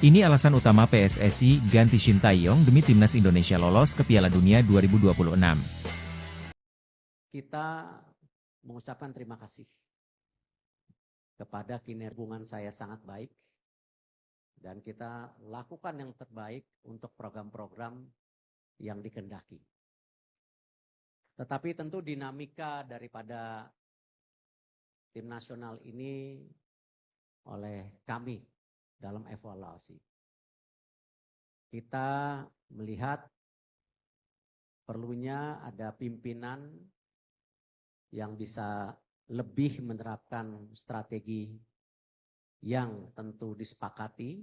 Ini alasan utama PSSI ganti Shin Tae-yong demi timnas Indonesia lolos ke Piala Dunia 2026. Kita mengucapkan terima kasih kepada kinerja hubungan saya sangat baik dan kita lakukan yang terbaik untuk program-program yang dikehendaki. Tetapi tentu dinamika daripada tim nasional ini oleh kami dalam evaluasi. Kita melihat perlunya ada pimpinan yang bisa lebih menerapkan strategi yang tentu disepakati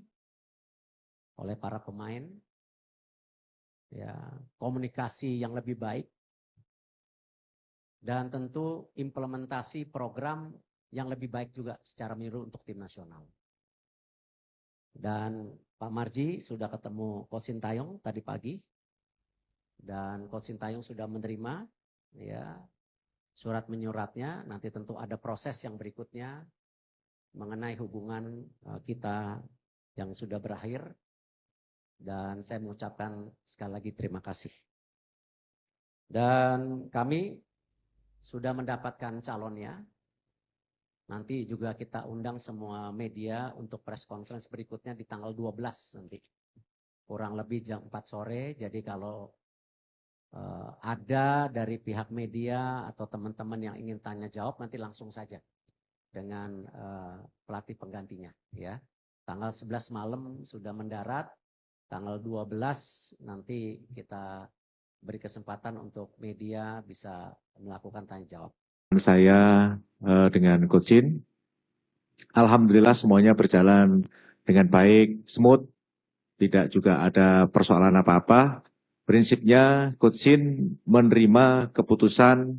oleh para pemain, ya, komunikasi yang lebih baik, dan tentu implementasi program yang lebih baik juga secara menyeluruh untuk tim nasional. Dan Pak Marji sudah ketemu Coach Shin Tae-yong tadi pagi, dan Coach Shin Tae-yong sudah menerima ya surat menyuratnya. Nanti tentu ada proses yang berikutnya mengenai hubungan kita yang sudah berakhir, dan saya mengucapkan sekali lagi terima kasih. Dan kami sudah mendapatkan calonnya. Nanti juga kita undang semua media untuk press conference berikutnya di tanggal 12 nanti. Kurang lebih jam 4 sore, jadi kalau ada dari pihak media atau teman-teman yang ingin tanya jawab, nanti langsung saja dengan pelatih penggantinya. Ya. Tanggal 11 malam sudah mendarat, tanggal 12 nanti kita beri kesempatan untuk media bisa melakukan tanya jawab. Saya dengan Coach Shin, alhamdulillah semuanya berjalan dengan baik, smooth, tidak juga ada persoalan apa-apa. Prinsipnya Coach Shin menerima keputusan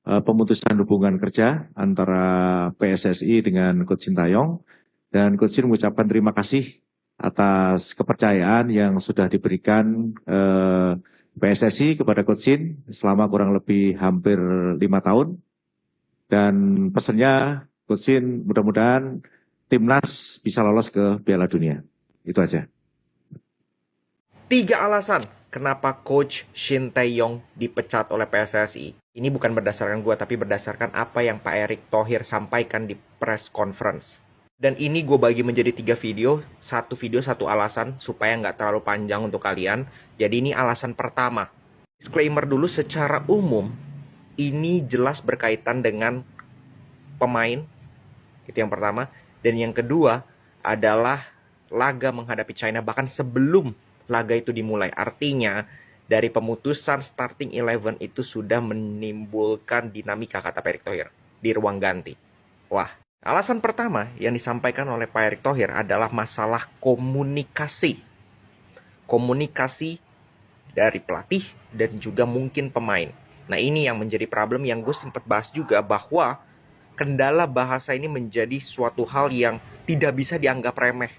pemutusan hubungan kerja antara PSSI dengan Coach Shin Tae-yong, dan Coach Shin mengucapkan terima kasih atas kepercayaan yang sudah diberikan PSSI kepada Coach Shin selama kurang lebih hampir 5 tahun. Dan pesannya Coach Shin mudah-mudahan timnas bisa lolos ke Piala Dunia. Itu aja. 3 alasan kenapa Coach Shin Tae-yong dipecat oleh PSSI. Ini bukan berdasarkan gue, tapi berdasarkan apa yang Pak Erick Thohir sampaikan di press conference. Dan ini gue bagi menjadi 3 video. Satu video, satu alasan, supaya nggak terlalu panjang untuk kalian. Jadi ini alasan pertama. Disclaimer dulu, secara umum, ini jelas berkaitan dengan pemain. Itu yang pertama. Dan yang kedua adalah laga menghadapi China, bahkan sebelum laga itu dimulai. Artinya dari pemutusan starting 11 itu sudah menimbulkan dinamika, kata Pak Erick Thohir, di ruang ganti. Wah, alasan pertama yang disampaikan oleh Pak Erick Thohir adalah masalah komunikasi. Komunikasi dari pelatih dan juga mungkin pemain. Nah, ini yang menjadi problem yang gue sempat bahas juga, bahwa kendala bahasa ini menjadi suatu hal yang tidak bisa dianggap remeh.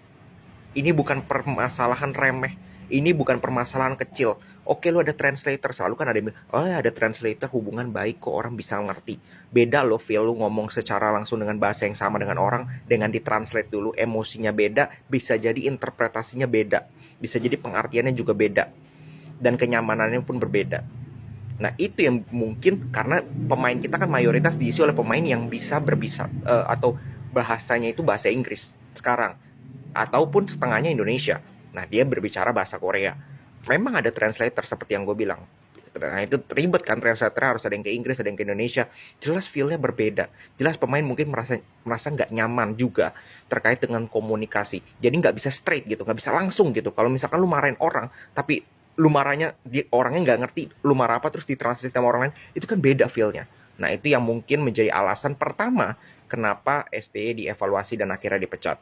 Ini bukan permasalahan remeh. Ini bukan permasalahan kecil. Oke, lu ada translator. Selalu kan ada yang bilang, oh ada translator, hubungan baik kok, orang bisa ngerti. Beda loh, Phil, lu ngomong secara langsung dengan bahasa yang sama dengan orang, dengan ditranslate dulu, emosinya beda, bisa jadi interpretasinya beda. Bisa jadi pengertiannya juga beda. Dan kenyamanannya pun berbeda. Nah, itu yang mungkin karena pemain kita kan mayoritas diisi oleh pemain yang bisa atau bahasanya itu bahasa Inggris sekarang, ataupun setengahnya Indonesia. Nah, dia berbicara bahasa Korea. Memang ada translator seperti yang gue bilang. Nah, itu ribet kan, translator harus ada yang ke Inggris, ada yang ke Indonesia. Jelas feel-nya berbeda. Jelas pemain mungkin merasa nggak nyaman juga terkait dengan komunikasi. Jadi nggak bisa straight gitu, nggak bisa langsung gitu. Kalau misalkan lu marahin orang, tapi lu marahnya orangnya nggak ngerti lu marah apa, terus ditranslate sama orang lain, itu kan beda feel-nya. Nah, itu yang mungkin menjadi alasan pertama kenapa STY dievaluasi dan akhirnya dipecat.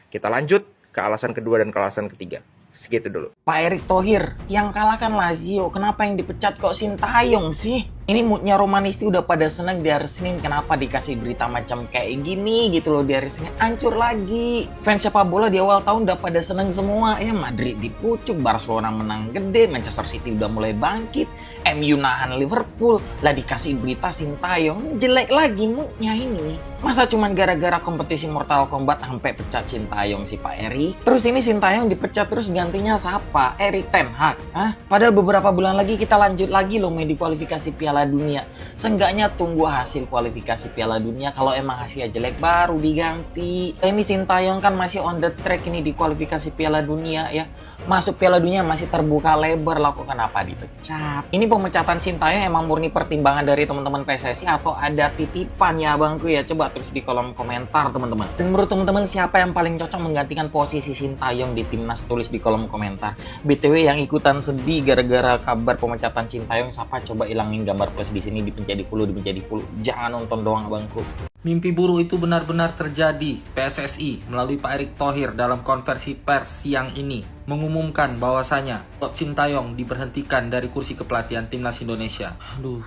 Kita lanjut ke alasan kedua dan ke alasan ketiga. Segitu dulu. Pak Erick Thohir yang kalahkan Lazio, kenapa yang dipecat kok Shin Tae-yong sih? Ini moodnya Romanisti udah pada seneng di hari Senin. Kenapa dikasih berita macam kayak gini gitu loh di hari Senin? Hancur lagi. Fans sepak bola di awal tahun udah pada seneng semua. Ya Madrid dipucuk, Barcelona menang gede, Manchester City udah mulai bangkit, MU nahan Liverpool. Lah dikasih berita Sintayong, jelek lagi moodnya ini. Masa cuman gara-gara kompetisi Mortal Kombat sampai pecat Sintayong si Pak Erik? Terus ini Sintayong dipecat terus gantinya siapa? Erik Ten Hag? Hah? Padahal beberapa bulan lagi kita lanjut lagi loh main di kualifikasi Piala Dunia. Seenggaknya tunggu hasil kualifikasi Piala Dunia. Kalau emang hasilnya jelek baru diganti. Ini Sintayong kan masih on the track ini di kualifikasi Piala Dunia ya. Masuk Piala Dunia masih terbuka lebar lah, kok kenapa dipecat? Ini pemecatan Sintayong emang murni pertimbangan dari teman-teman PSSI atau ada titipan ya bangku ya? Coba tulis di kolom komentar teman-teman. Dan menurut teman-teman siapa yang paling cocok menggantikan posisi Sintayong di timnas? Tulis di kolom komentar. BTW yang ikutan sedih gara-gara kabar pemecatan Sintayong, siapa coba ilangin gambar plus di sini, dipencet di follow. Jangan nonton doang abangku. Mimpi buruk itu benar-benar terjadi. PSSI melalui Pak Erick Thohir dalam konversi pers siang ini mengumumkan bahwasanya Coach Sintayong diberhentikan dari kursi kepelatihan timnas Indonesia. Aduh,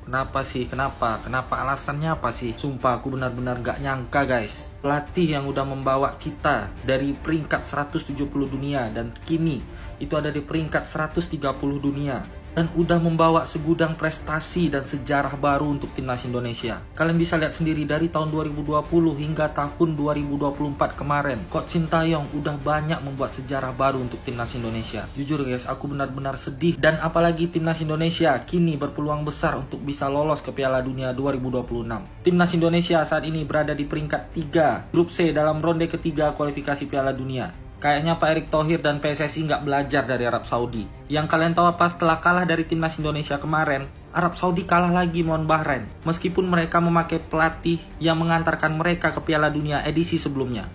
kenapa sih? Kenapa? Alasannya apa sih? Sumpah aku benar-benar gak nyangka guys. Pelatih yang udah membawa kita dari peringkat 170 dunia dan kini itu ada di peringkat 130 dunia. Dan udah membawa segudang prestasi dan sejarah baru untuk timnas Indonesia. Kalian bisa lihat sendiri dari tahun 2020 hingga tahun 2024 kemarin, Coach Sintayong udah banyak membuat sejarah baru untuk timnas Indonesia. Jujur guys, aku benar-benar sedih. Dan apalagi timnas Indonesia kini berpeluang besar untuk bisa lolos ke Piala Dunia 2026. Timnas Indonesia saat ini berada di peringkat 3 grup C dalam ronde ketiga kualifikasi Piala Dunia. Kayaknya Pak Erick Thohir dan PSSI nggak belajar dari Arab Saudi. Yang kalian tahu apa, setelah kalah dari timnas Indonesia kemarin, Arab Saudi kalah lagi melawan Bahrain. Meskipun mereka memakai pelatih yang mengantarkan mereka ke Piala Dunia edisi sebelumnya.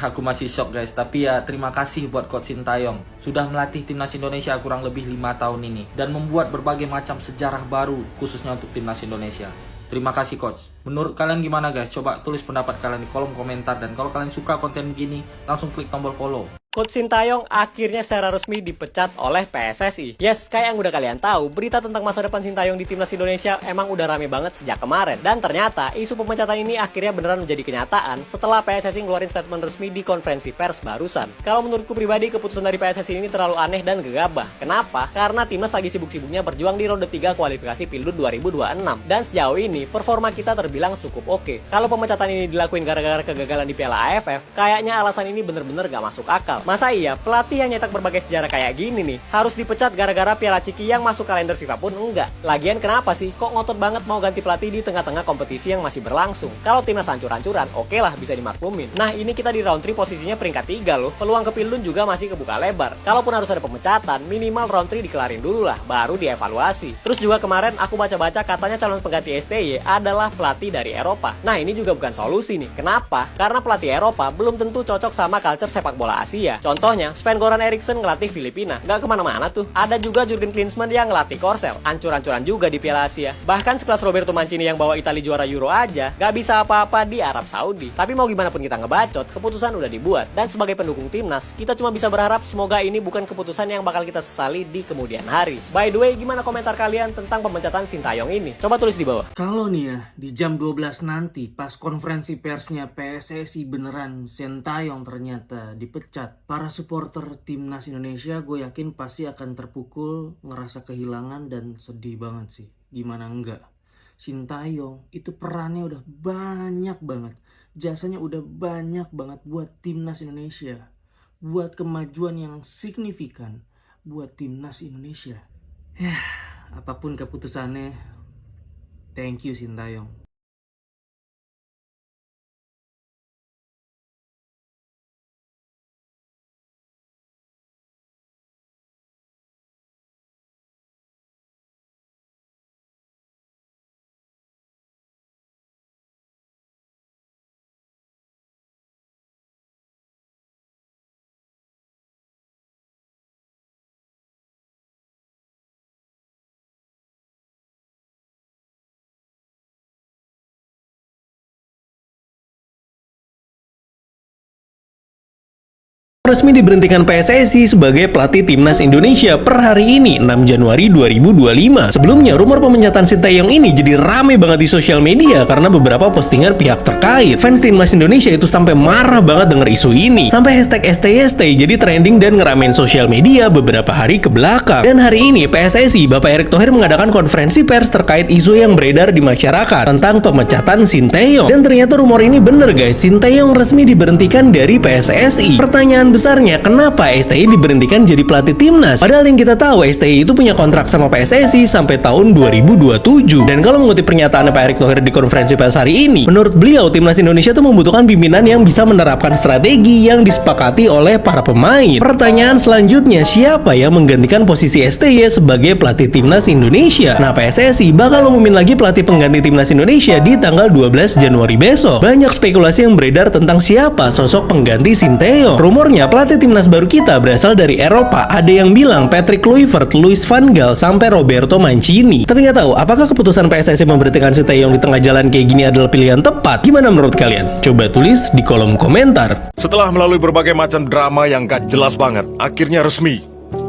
Aku masih shock guys, tapi ya terima kasih buat Coach Sintayong. Sudah melatih timnas Indonesia kurang lebih 5 tahun ini. Dan membuat berbagai macam sejarah baru khususnya untuk timnas Indonesia. Terima kasih coach. Menurut kalian gimana guys? Coba tulis pendapat kalian di kolom komentar. Dan kalau kalian suka konten begini, langsung klik tombol follow. Coach Sintayong akhirnya secara resmi dipecat oleh PSSI. Yes, kayak yang udah kalian tahu, berita tentang masa depan Sintayong di timnas Indonesia emang udah rame banget sejak kemarin. Dan ternyata isu pemecatan ini akhirnya beneran menjadi kenyataan setelah PSSI ngeluarin statement resmi di konferensi pers barusan. Kalau menurutku pribadi, keputusan dari PSSI ini terlalu aneh dan gegabah. Kenapa? Karena timnas lagi sibuk-sibuknya berjuang di ronde 3 kualifikasi Piala 2026. Dan sejauh ini performa kita terbilang cukup oke. Kalau pemecatan ini dilakuin gara-gara kegagalan di Piala AFF, kayaknya alasan ini bener-bener gak masuk akal. Masa iya pelatih yang nyetak berbagai sejarah kayak gini nih harus dipecat gara-gara Piala Ciki yang masuk kalender FIFA pun enggak? Lagian kenapa sih kok ngotot banget mau ganti pelatih di tengah-tengah kompetisi yang masih berlangsung? Kalau timnas hancur-hancuran, oke lah bisa dimaklumin. Nah ini kita di round 3 posisinya peringkat 3 loh. Peluang ke Pildun juga masih kebuka lebar. Kalaupun harus ada pemecatan, minimal round 3 dikelarin dulu lah, baru dievaluasi. Terus juga kemarin aku baca-baca katanya calon pengganti STY adalah pelatih dari Eropa. Nah ini juga bukan solusi nih. Kenapa? Karena pelatih Eropa belum tentu cocok sama culture sepak bola Asia. Contohnya, Sven-Goran Eriksson ngelatih Filipina, nggak kemana-mana tuh. Ada juga Jurgen Klinsmann yang ngelatih Korsel, ancur-ancuran juga di Piala Asia. Bahkan sekelas Roberto Mancini yang bawa Italia juara Euro aja, nggak bisa apa-apa di Arab Saudi. Tapi mau gimana pun kita ngebacot, keputusan udah dibuat. Dan sebagai pendukung timnas, kita cuma bisa berharap semoga ini bukan keputusan yang bakal kita sesali di kemudian hari. By the way, gimana komentar kalian tentang pemecatan Sintayong ini? Coba tulis di bawah. Kalau nih ya, di jam 12 nanti pas konferensi persnya PSSI beneran Sintayong ternyata dipecat, para supporter timnas Indonesia gue yakin pasti akan terpukul, ngerasa kehilangan dan sedih banget sih. Gimana enggak? Sintayong itu perannya udah banyak banget, jasanya udah banyak banget buat timnas Indonesia, buat kemajuan yang signifikan buat timnas Indonesia. Ya, apapun keputusannya, thank you Sintayong. Resmi diberhentikan PSSI sebagai pelatih timnas Indonesia per hari ini 6 Januari 2025. Sebelumnya rumor pemecatan Sintayong ini jadi rame banget di sosial media karena beberapa postingan pihak terkait. Fans timnas Indonesia itu sampai marah banget denger isu ini. Sampai hashtag STY jadi trending dan ngeramein sosial media beberapa hari ke belakang. Dan hari ini PSSI Bapak Erick Thohir mengadakan konferensi pers terkait isu yang beredar di masyarakat tentang pemecatan Sintayong. Dan ternyata rumor ini bener guys, Sintayong resmi diberhentikan dari PSSI. Pertanyaan besarnya, kenapa STY diberhentikan jadi pelatih timnas? Padahal yang kita tahu STY itu punya kontrak sama PSSI sampai tahun 2027. Dan kalau mengutip pernyataan Pak Erick Thohir di konferensi pers hari ini, menurut beliau timnas Indonesia itu membutuhkan pimpinan yang bisa menerapkan strategi yang disepakati oleh para pemain. Pertanyaan selanjutnya, siapa yang menggantikan posisi STY sebagai pelatih timnas Indonesia? Nah, PSSI bakal umumin lagi pelatih pengganti timnas Indonesia di tanggal 12 Januari besok. Banyak spekulasi yang beredar tentang siapa sosok pengganti Sintayong. Rumornya pelatih timnas baru kita berasal dari Eropa. Ada yang bilang Patrick Kluivert, Louis van Gaal, sampai Roberto Mancini. Tapi nggak tahu apakah keputusan PSSI memberhentikan Sintayong di tengah jalan kayak gini adalah pilihan tepat. Gimana menurut kalian? Coba tulis di kolom komentar. Setelah melalui berbagai macam drama yang gak jelas banget, akhirnya resmi.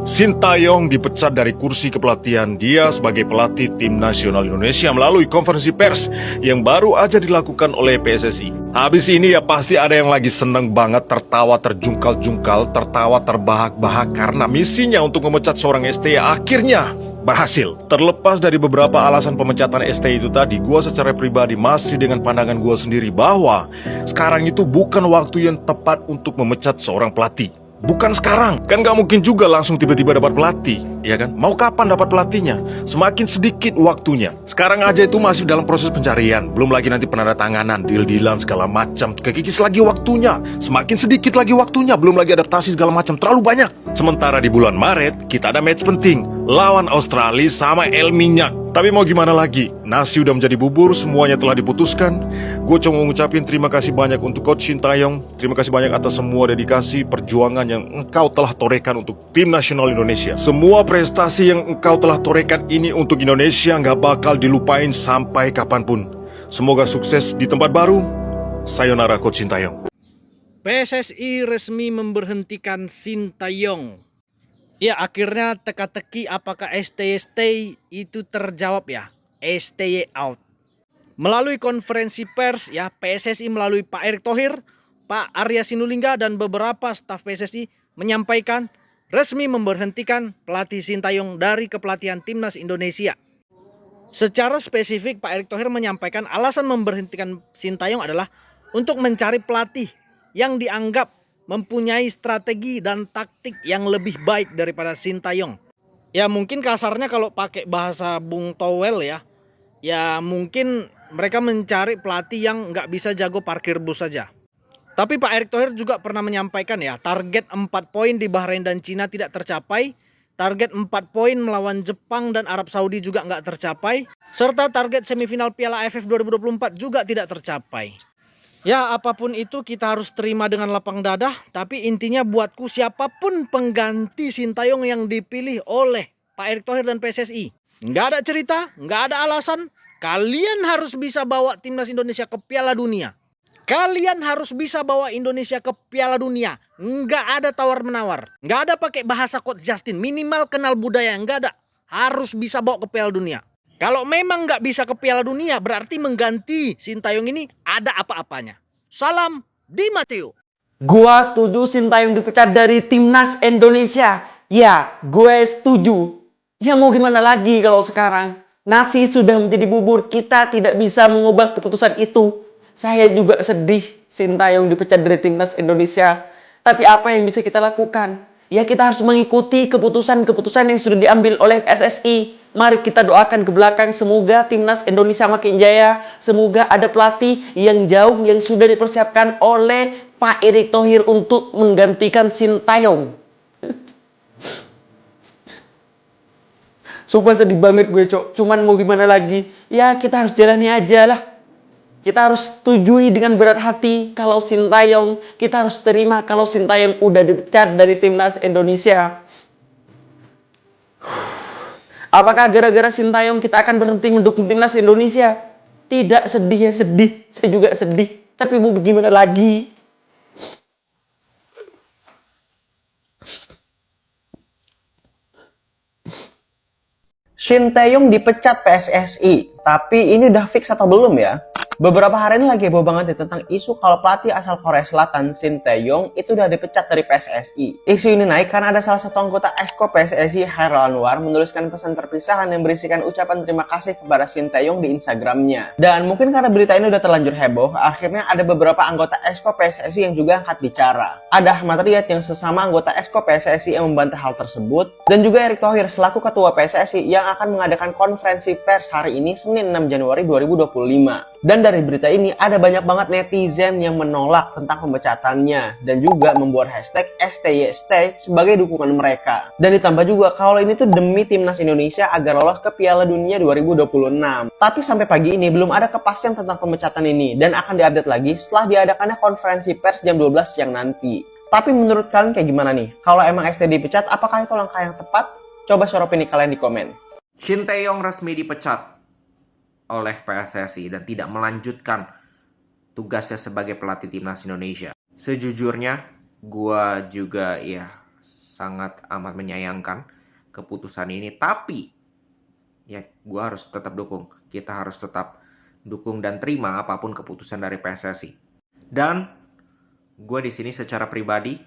Sintayong dipecat dari kursi kepelatihan dia sebagai pelatih tim nasional Indonesia melalui konferensi pers yang baru aja dilakukan oleh PSSI. Habis ini ya pasti ada yang lagi seneng banget, tertawa terjungkal-jungkal, tertawa terbahak-bahak karena misinya untuk memecat seorang STY akhirnya berhasil. Terlepas dari beberapa alasan pemecatan STY itu tadi, gua secara pribadi masih dengan pandangan gua sendiri bahwa sekarang itu bukan waktu yang tepat untuk memecat seorang pelatih. Bukan sekarang, kan gak mungkin juga langsung tiba-tiba dapat pelatih, ya kan? Mau kapan dapat pelatihnya? Semakin sedikit waktunya. Sekarang aja itu masih dalam proses pencarian, belum lagi nanti penandatanganan, deal-dealan segala macam. Kekikis lagi waktunya, semakin sedikit lagi waktunya, belum lagi adaptasi segala macam, terlalu banyak. Sementara di bulan Maret kita ada match penting lawan Australia sama El Minyak. Tapi mau gimana lagi, nasi udah menjadi bubur, semuanya telah diputuskan. Gue cuma mau ngucapin terima kasih banyak untuk Coach Sintayong. Terima kasih banyak atas semua dedikasi, perjuangan yang engkau telah torehkan untuk tim nasional Indonesia. Semua prestasi yang engkau telah torehkan ini untuk Indonesia nggak bakal dilupain sampai kapanpun. Semoga sukses di tempat baru. Sayonara Coach Sintayong. PSSI resmi memberhentikan Sintayong. Ya, akhirnya teka-teki apakah STY itu terjawab ya. STY out. Melalui konferensi pers ya, PSSI melalui Pak Erick Thohir, Pak Arya Sinulinga dan beberapa staf PSSI menyampaikan resmi memberhentikan pelatih Sintayong dari kepelatihan timnas Indonesia. Secara spesifik Pak Erick Thohir menyampaikan alasan memberhentikan Sintayong adalah untuk mencari pelatih yang dianggap mempunyai strategi dan taktik yang lebih baik daripada Sintayong. Ya mungkin kasarnya kalau pakai bahasa Bung Towel ya mungkin mereka mencari pelatih yang nggak bisa jago parkir bus saja. Tapi Pak Erick Thohir juga pernah menyampaikan ya, target 4 poin di Bahrain dan Cina tidak tercapai, target 4 poin melawan Jepang dan Arab Saudi juga nggak tercapai, serta target semifinal Piala AFF 2024 juga tidak tercapai. Ya apapun itu kita harus terima dengan lapang dada. Tapi intinya buatku siapapun pengganti Sintayong yang dipilih oleh Pak Erick Thohir dan PSSI, nggak ada cerita, nggak ada alasan. Kalian harus bisa bawa timnas Indonesia ke Piala Dunia. Kalian harus bisa bawa Indonesia ke Piala Dunia. Nggak ada tawar-menawar. Nggak ada pakai bahasa Coach Justin. Minimal kenal budaya, nggak ada. Harus bisa bawa ke Piala Dunia. Kalau memang nggak bisa ke Piala Dunia, berarti mengganti Sintayong ini ada apa-apanya. Salam Di Matteo. Gua setuju Sintayong dipecat dari timnas Indonesia. Ya, gue setuju. Ya mau gimana lagi kalau sekarang nasi sudah menjadi bubur, kita tidak bisa mengubah keputusan itu. Saya juga sedih Sintayong dipecat dari timnas Indonesia. Tapi apa yang bisa kita lakukan? Ya kita harus mengikuti keputusan-keputusan yang sudah diambil oleh PSSI. Mari kita doakan ke belakang, semoga timnas Indonesia makin jaya. Semoga ada pelatih yang jauh yang sudah dipersiapkan oleh Pak Erick Thohir untuk menggantikan Sintayong. Sumpah sedih banget gue, Cok. Cuman mau gimana lagi? Ya kita harus jalani aja lah. Kita harus setujui dengan berat hati kalau Sintayong, kita harus terima kalau Sintayong udah dipecat dari timnas Indonesia. Apakah gara-gara Sintayong kita akan berhenti mendukung timnas Indonesia? Tidak, sedih ya sedih. Saya juga sedih. Tapi mau bagaimana lagi? Shin Tae-yong dipecat PSSI, tapi ini udah fix atau belum ya? Beberapa hari ini lagi heboh banget nih tentang isu kalau pelatih asal Korea Selatan Shin Tae-yong itu udah dipecat dari PSSI. Isu ini naik karena ada salah satu anggota Exco PSSI Hairul Anwar menuliskan pesan perpisahan yang berisikan ucapan terima kasih kepada Shin Tae-yong di Instagramnya. Dan mungkin karena berita ini udah terlanjur heboh, akhirnya ada beberapa anggota Exco PSSI yang juga angkat bicara. Ada Ahmad Riyad yang sesama anggota Exco PSSI yang membantah hal tersebut, dan juga Erick Thohir selaku ketua PSSI yang akan mengadakan konferensi pers hari ini Senin 6 Januari 2025. Dan dari berita ini ada banyak banget netizen yang menolak tentang pemecatannya dan juga membuat hashtag STYSTay sebagai dukungan mereka. Dan ditambah juga kalau ini tuh demi timnas Indonesia agar lolos ke Piala Dunia 2026. Tapi sampai pagi ini belum ada kepastian tentang pemecatan ini dan akan diupdate lagi setelah diadakannya konferensi pers jam 12 siang nanti. Tapi menurut kalian kayak gimana nih? Kalau emang ST dipecat, apakah itu langkah yang tepat? Coba share opini kalian di komen. Shin Tae-yong resmi dipecat oleh PSSI dan tidak melanjutkan tugasnya sebagai pelatih timnas Indonesia. Sejujurnya, gua juga sangat amat menyayangkan keputusan ini. Tapi, gua harus tetap dukung. Kita harus tetap dukung dan terima apapun keputusan dari PSSI. Dan gua di sini secara pribadi,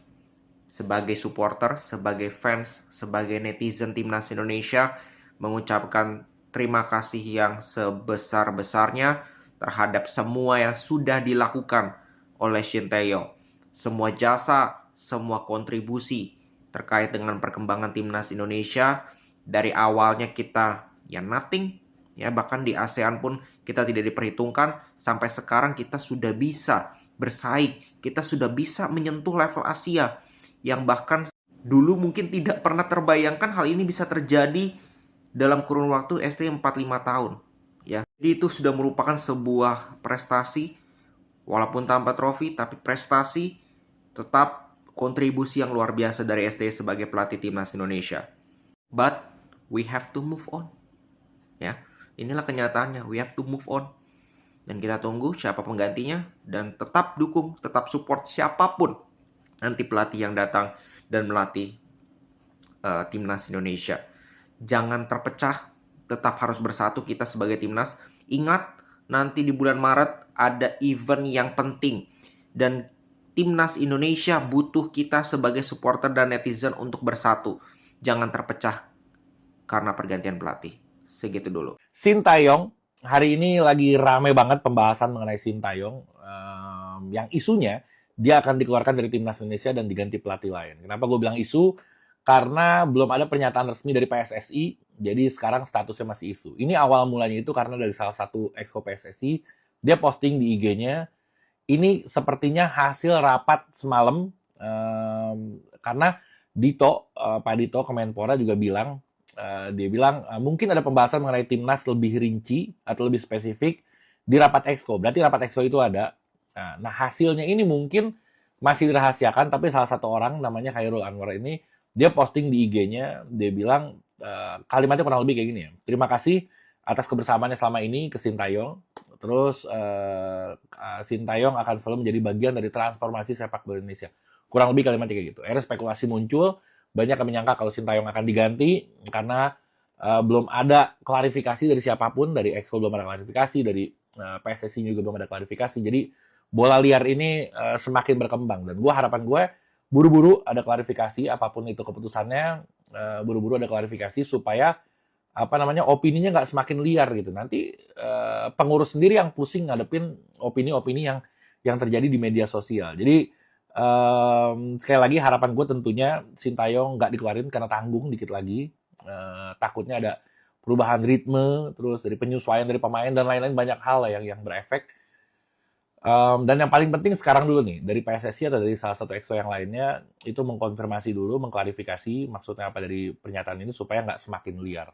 sebagai supporter, sebagai fans, sebagai netizen timnas Indonesia, mengucapkan terima kasih yang sebesar-besarnya terhadap semua yang sudah dilakukan oleh Shin Tae-yong. Semua jasa, semua kontribusi terkait dengan perkembangan timnas Indonesia. Dari awalnya kita nothing, bahkan di ASEAN pun kita tidak diperhitungkan. Sampai sekarang kita sudah bisa bersaing, kita sudah bisa menyentuh level Asia yang bahkan dulu mungkin tidak pernah terbayangkan hal ini bisa terjadi dalam kurun waktu ST 45 tahun. Jadi itu sudah merupakan sebuah prestasi, walaupun tanpa trofi, tapi prestasi tetap kontribusi yang luar biasa dari ST sebagai pelatih timnas Indonesia. But we have to move on. Inilah kenyataannya, we have to move on. Dan kita tunggu siapa penggantinya dan tetap dukung, tetap support siapapun nanti pelatih yang datang dan melatih timnas Indonesia. Jangan terpecah, tetap harus bersatu kita sebagai timnas. Ingat, nanti di bulan Maret ada event yang penting. Dan timnas Indonesia butuh kita sebagai supporter dan netizen untuk bersatu. Jangan terpecah karena pergantian pelatih. Segitu dulu. Shin Tae-yong, hari ini lagi rame banget pembahasan mengenai Shin Tae-yong. Yang isunya, dia akan dikeluarkan dari timnas Indonesia dan diganti pelatih lain. Kenapa gue bilang isu? Karena belum ada pernyataan resmi dari PSSI, jadi sekarang statusnya masih isu. Ini awal mulanya itu karena dari salah satu exco PSSI, dia posting di IG-nya, ini sepertinya hasil rapat semalam, karena Pak Dito Kemenpora juga bilang, dia bilang mungkin ada pembahasan mengenai timnas lebih rinci atau lebih spesifik di rapat exco. Berarti rapat exco itu ada. Nah hasilnya ini mungkin masih dirahasiakan, tapi salah satu orang namanya Hairul Anwar ini, dia posting di IG-nya, dia bilang kalimatnya kurang lebih kayak gini ya. Terima kasih atas kebersamaannya selama ini ke Shin Tae-yong. Terus Shin Tae-yong akan selalu menjadi bagian dari transformasi sepak bola Indonesia. Kurang lebih kalimatnya kayak gitu. Akhirnya spekulasi muncul, banyak yang menyangka kalau Shin Tae-yong akan diganti karena belum ada klarifikasi dari siapapun, dari Exco belum ada klarifikasi, dari PSSI juga belum ada klarifikasi. Jadi bola liar ini semakin berkembang dan harapan gue buru-buru ada klarifikasi apapun itu keputusannya, buru-buru ada klarifikasi supaya opininya nggak semakin liar gitu. Nanti pengurus sendiri yang pusing ngadepin opini-opini yang terjadi di media sosial. Jadi sekali lagi harapan gue tentunya Shin Tae-yong nggak dikeluarin karena tanggung dikit lagi. Takutnya ada perubahan ritme, terus dari penyesuaian dari pemain dan lain-lain, banyak hal lah yang berefek. Dan yang paling penting sekarang dulu nih, dari PSSI atau dari salah satu exco yang lainnya, itu mengkonfirmasi dulu, mengklarifikasi maksudnya apa dari pernyataan ini supaya nggak semakin liar.